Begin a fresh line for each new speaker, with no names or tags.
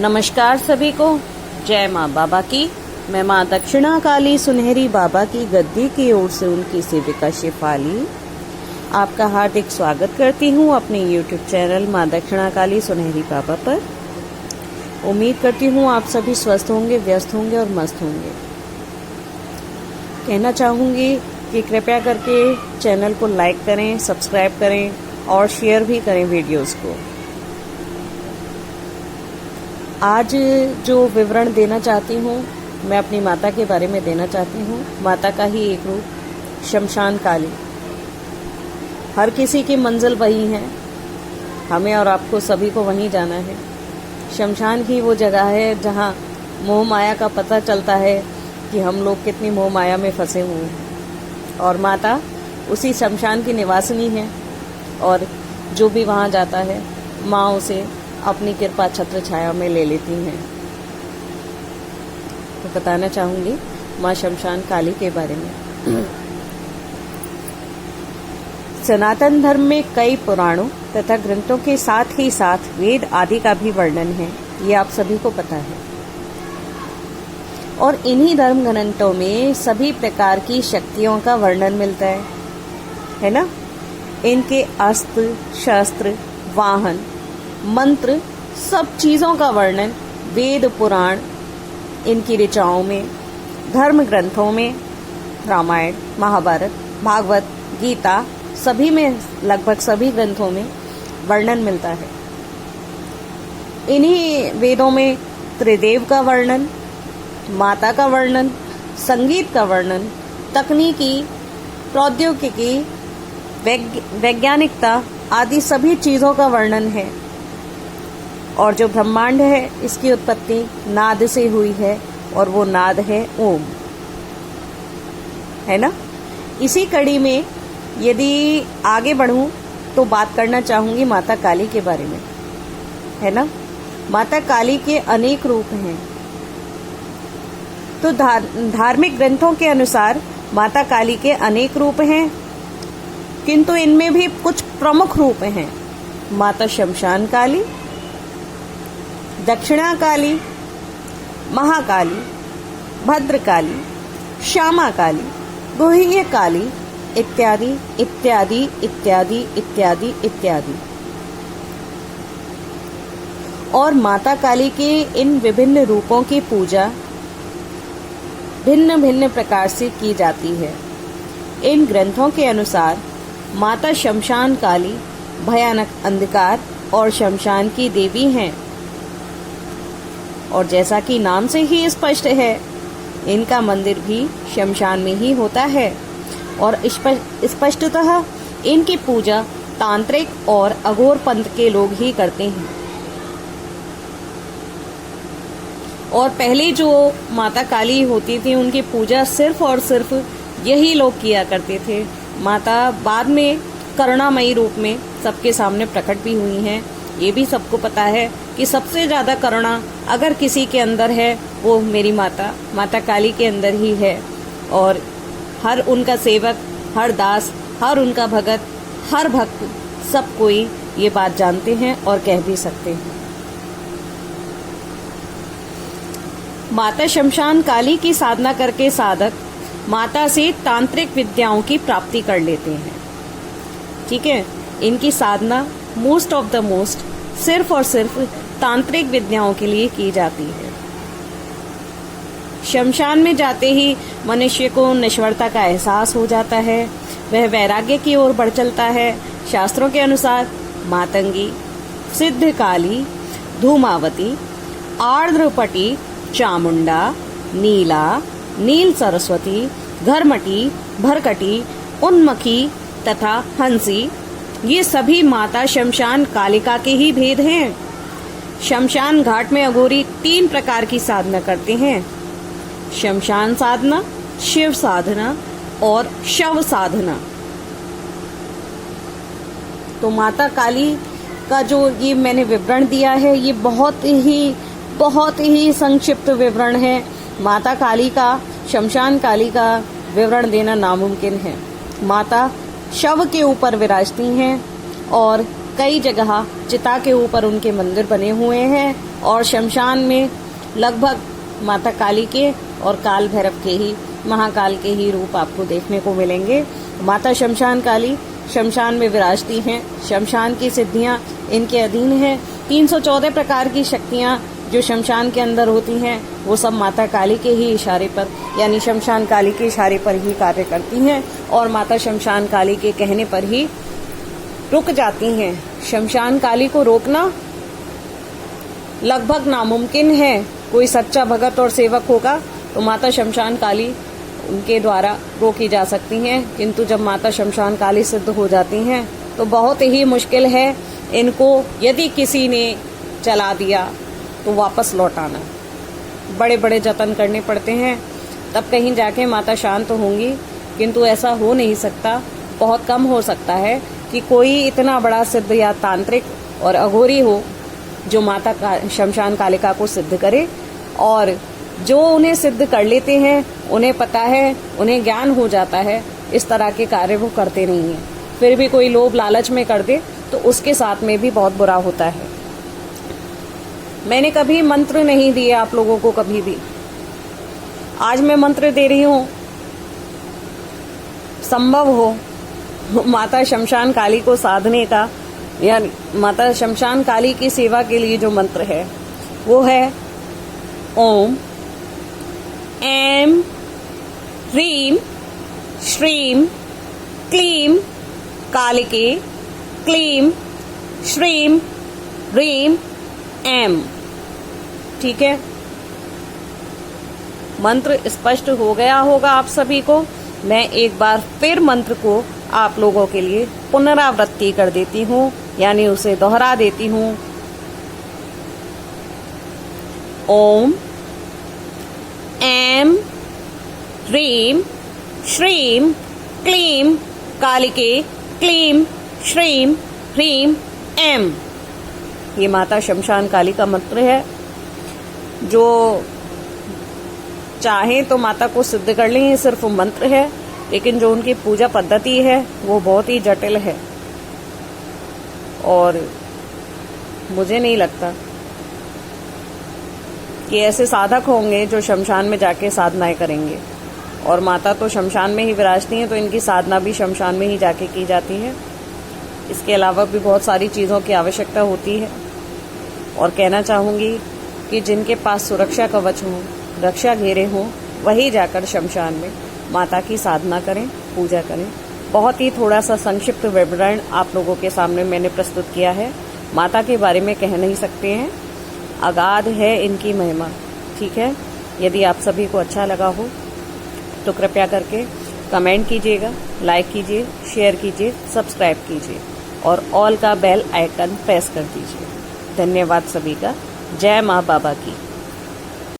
नमस्कार सभी को। जय माँ बाबा की। मैं माँ दक्षिणा काली सुनहरी बाबा की गद्दी की ओर से उनकी सेविका शेफाली आपका हार्दिक स्वागत करती हूँ अपने YouTube चैनल माँ दक्षिणा काली सुनहरी बाबा पर। उम्मीद करती हूँ आप सभी स्वस्थ होंगे, व्यस्त होंगे और मस्त होंगे। कहना चाहूँगी कि कृपया करके चैनल को लाइक करें, सब्सक्राइब करें और शेयर भी करें वीडियोस को। आज जो विवरण देना चाहती हूँ मैं अपनी माता के बारे में देना चाहती हूँ। माता का ही एक रूप शमशान काली। हर किसी की मंजिल वही है, हमें और आपको सभी को वहीं जाना है। शमशान ही वो जगह है जहाँ मोह माया का पता चलता है कि हम लोग कितनी मोह माया में फंसे हुए हैं। और माता उसी शमशान की निवासिनी है और जो भी वहाँ जाता है माँ उसे अपनी कृपा छत्र छाया में ले लेती हैं। तो बताना चाहूँगी माँ शमशान काली के बारे में। सनातन धर्म में कई पुराणों तथा ग्रंथों के साथ ही साथ वेद आदि का भी वर्णन है, ये आप सभी को पता है। और इन्हीं धर्म ग्रंथों में सभी प्रकार की शक्तियों का वर्णन मिलता है ना। इनके अस्त्र, शस्त्र, वाहन, मंत्र, सब चीजों का वर्णन वेद, पुराण, इनकी ऋचाओं में, धर्म ग्रंथों में, रामायण, महाभारत, भागवत, गीता, सभी में, लगभग सभी ग्रंथों में वर्णन मिलता है। इन्हीं वेदों में त्रिदेव का वर्णन, माता का वर्णन, संगीत का वर्णन, तकनीकी, प्रौद्योगिकी, वैज्ञानिकता आदि सभी चीजों का वर्णन है। और जो ब्रह्मांड है इसकी उत्पत्ति नाद से हुई है और वो नाद है ओम, है ना। इसी कड़ी में यदि आगे बढ़ूं तो बात करना चाहूंगी माता काली के बारे में, है ना। माता काली के अनेक रूप हैं। तो धार्मिक ग्रंथों के अनुसार माता काली के अनेक रूप हैं, किंतु इनमें भी कुछ प्रमुख रूप हैं। माता शमशान काली, दक्षिणा काली, महाकाली, भद्रकाली, श्यामा काली, गुह्य काली, इत्यादि इत्यादि इत्यादि इत्यादि इत्यादि। और माता काली के इन विभिन्न रूपों की पूजा भिन्न भिन्न प्रकार से की जाती है। इन ग्रंथों के अनुसार माता शमशान काली भयानक अंधकार और शमशान की देवी हैं। और जैसा कि नाम से ही स्पष्ट है, इनका मंदिर भी शमशान में ही होता है। और स्पष्टतः इनकी पूजा तांत्रिक और अघोर पंथ के लोग ही करते हैं। और पहले जो माता काली होती थी उनकी पूजा सिर्फ और सिर्फ यही लोग किया करते थे। माता बाद में करुणामयी रूप में सबके सामने प्रकट भी हुई हैं। ये भी सबको पता है कि सबसे ज्यादा करुणा अगर किसी के अंदर है वो मेरी माता काली के अंदर ही है। और हर उनका सेवक, हर दास, हर उनका भगत, हर भक्त, सब कोई ये बात जानते हैं और कह भी सकते हैं। माता शमशान काली की साधना करके साधक माता से तांत्रिक विद्याओं की प्राप्ति कर लेते हैं। ठीक है, इनकी साधना मोस्ट ऑफ द मोस्ट सिर्फ और सिर्फ तांत्रिक विद्याओं के लिए की जाती है। शमशान में जाते ही मनुष्य को नश्वरता का एहसास हो जाता है, वह वैराग्य की ओर बढ़ चलता है। शास्त्रों के अनुसार मातंगी, सिद्ध काली, धूमावती, आर्द्रपटी, चामुंडा, नीला, नील सरस्वती, घरमटी, भरकटी, उन्मखी तथा हंसी, ये सभी माता शमशान कालिका के ही भेद हैं। शमशान घाट में अघोरी 3 प्रकार की साधना करते हैं: शमशान साधना, शिव साधना और शव साधना। तो माता काली का जो ये मैंने विवरण दिया है ये बहुत ही संक्षिप्त विवरण है। माता काली का, शमशान काली का विवरण देना नामुमकिन है। माता शव के ऊपर विराजती हैं और कई जगह चिता के ऊपर उनके मंदिर बने हुए हैं और शमशान में लगभग माता काली के और काल भैरव के ही, महाकाल के ही रूप आपको देखने को मिलेंगे। माता शमशान काली शमशान में विराजती हैं। शमशान की सिद्धियां इनके अधीन है। 314 प्रकार की शक्तियां जो शमशान के अंदर होती हैं वो सब माता काली के ही इशारे पर, यानी शमशान काली के इशारे पर ही कार्य करती हैं और माता शमशान काली के कहने पर ही रुक जाती हैं। शमशान काली को रोकना लगभग नामुमकिन है। कोई सच्चा भगत और सेवक होगा तो माता शमशान काली उनके द्वारा रोकी जा सकती हैं, किंतु जब माता शमशान काली सिद्ध हो जाती हैं तो बहुत ही मुश्किल है इनको, यदि किसी ने चला दिया तो वापस लौटाना। बड़े बड़े जतन करने पड़ते हैं, तब कहीं जाके माता शांत होंगी, किंतु ऐसा हो नहीं सकता। बहुत कम हो सकता है कि कोई इतना बड़ा सिद्ध या तांत्रिक और अघोरी हो जो माता शमशान कालिका को सिद्ध करे। और जो उन्हें सिद्ध कर लेते हैं, उन्हें पता है, उन्हें ज्ञान हो जाता है, इस तरह के कार्य वो करते नहीं हैं। फिर भी कोई लोभ लालच में कर दे तो उसके साथ में भी बहुत बुरा होता है। मैंने कभी मंत्र नहीं दिए आप लोगों को, कभी भी। आज मैं मंत्र दे रही हूं, संभव हो माता शमशान काली को साधने का, यानी माता शमशान काली की सेवा के लिए जो मंत्र है वो है ओम ऐं ह्रीं श्रीं क्लीं कालिके क्लीं श्रीं ह्रीं ऐं। ठीक है, मंत्र स्पष्ट हो गया होगा आप सभी को। मैं एक बार फिर मंत्र को आप लोगों के लिए पुनरावृत्ति कर देती हूँ, यानी उसे दोहरा देती हूँ। ओम ऐं ह्रीं श्रीं क्लीं कालिके क्लीं श्रीं ह्रीं ऐं। ये माता शमशान काली का मंत्र है। जो चाहे तो माता को सिद्ध कर लें, ये सिर्फ मंत्र है, लेकिन जो उनकी पूजा पद्धति है वो बहुत ही जटिल है और मुझे नहीं लगता कि ऐसे साधक होंगे जो शमशान में जाके साधनाएं करेंगे। और माता तो शमशान में ही विराजती हैं, तो इनकी साधना भी शमशान में ही जाके की जाती है। इसके अलावा भी बहुत सारी चीज़ों की आवश्यकता होती है। और कहना चाहूँगी कि जिनके पास सुरक्षा कवच हो, रक्षा घेरे हों, वही जाकर शमशान में माता की साधना करें, पूजा करें। बहुत ही थोड़ा सा संक्षिप्त विवरण आप लोगों के सामने मैंने प्रस्तुत किया है। माता के बारे में कह नहीं सकते हैं, अगाध है इनकी महिमा। ठीक है, यदि आप सभी को अच्छा लगा हो तो कृपया करके कमेंट कीजिएगा, लाइक कीजिए, शेयर कीजिए, सब्सक्राइब कीजिए और ऑल का बेल आइकन प्रेस कर दीजिए। धन्यवाद सभी का। जय माँ बाबा की।